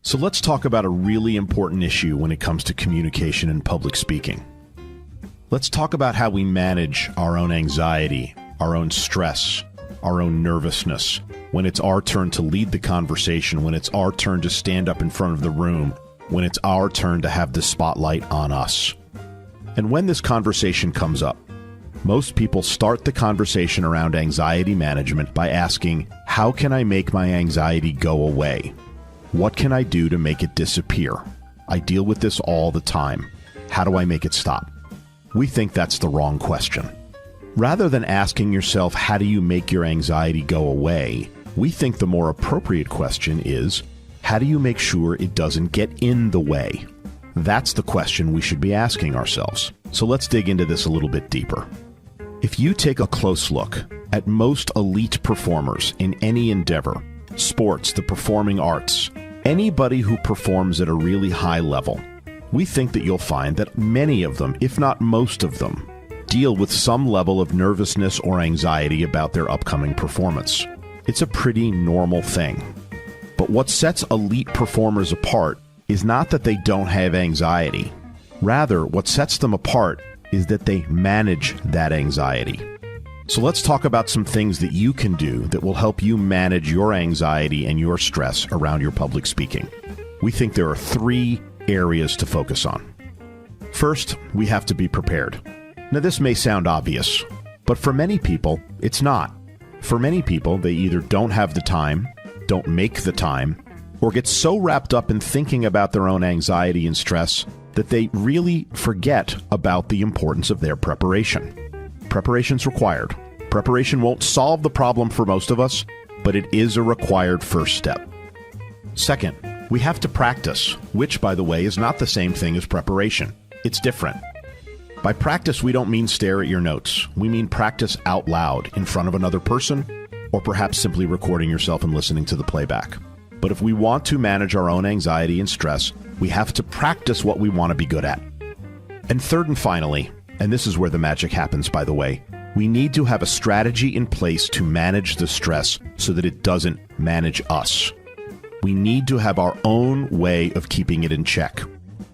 So let's talk about a really important issue when it comes to communication and public speaking. Let's talk about how we manage our own anxiety, our own stress, our own nervousness, when it's our turn to lead the conversation, when it's our turn to stand up in front of the room, when it's our turn to have the spotlight on us. And when this conversation comes up, most people start the conversation around anxiety management by asking, how can I make my anxiety go away? What can I do to make it disappear? I deal with this all the time. How do I make it stop? We think that's the wrong question. Rather than asking yourself, how do you make your anxiety go away? We think the more appropriate question is, how do you make sure it doesn't get in the way? That's the question we should be asking ourselves. So let's dig into this a little bit deeper. If you take a close look at most elite performers in any endeavor, sports, the performing arts, anybody who performs at a really high level, we think that you'll find that many of them, if not most of them, deal with some level of nervousness or anxiety about their upcoming performance. It's a pretty normal thing. But what sets elite performers apart is not that they don't have anxiety. Rather, what sets them apart is that they manage that anxiety. So let's talk about some things that you can do that will help you manage your anxiety and your stress around your public speaking. We think there are 3 areas to focus on. First, we have to be prepared. Now, this may sound obvious, but for many people, it's not. For many people, they either don't have the time, don't make the time, or get so wrapped up in thinking about their own anxiety and stress that they really forget about the importance of their preparation. Preparation's required. Preparation won't solve the problem for most of us, but it is a required first step. Second, we have to practice, which, by the way, is not the same thing as preparation. It's different. By practice, we don't mean stare at your notes. We mean practice out loud in front of another person, or perhaps simply recording yourself and listening to the playback. But if we want to manage our own anxiety and stress, we have to practice what we want to be good at. And third and finally, and this is where the magic happens, by the way, we need to have a strategy in place to manage the stress so that it doesn't manage us. We need to have our own way of keeping it in check.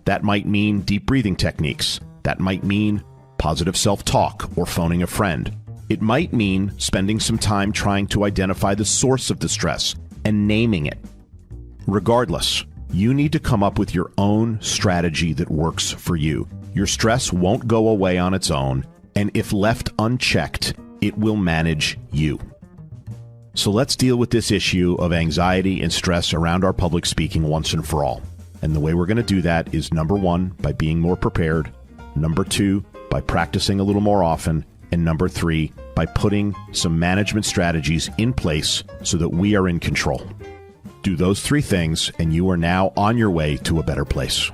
That might mean deep breathing techniques. That might mean positive self-talk or phoning a friend. It might mean spending some time trying to identify the source of the stress and naming it. Regardless, you need to come up with your own strategy that works for you. Your stress won't go away on its own, and if left unchecked, it will manage you. So let's deal with this issue of anxiety and stress around our public speaking once and for all. And the way we're going to do that is, number 1, by being more prepared, number 2, by practicing a little more often, and number 3, by putting some management strategies in place so that we are in control. Do those 3 things, and you are now on your way to a better place.